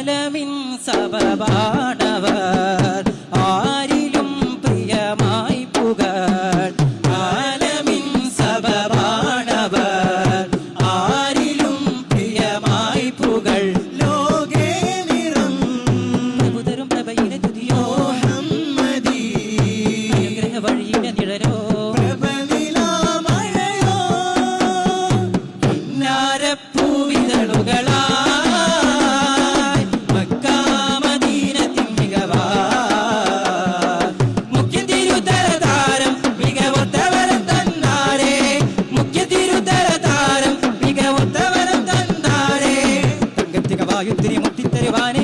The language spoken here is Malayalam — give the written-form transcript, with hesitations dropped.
ആലമിൻ സബബാണവർ ആരിലും പ്രിയമായി പുകൾ ആലമിൻ സബബാണവർ ആരിലും പ്രിയമായി പുകൾ ലോകേ നിറം പ്രഭുതരും പ്രഭയുടെ തുതിയോ മുഹമ്മദി അനുഗ്രഹ വഴിയുടെ നിഴലോ പ്രഭനിലാമഴയോ നാരപ്പൂവിതളുകളാ മുട്ടിത്തരുവാനെ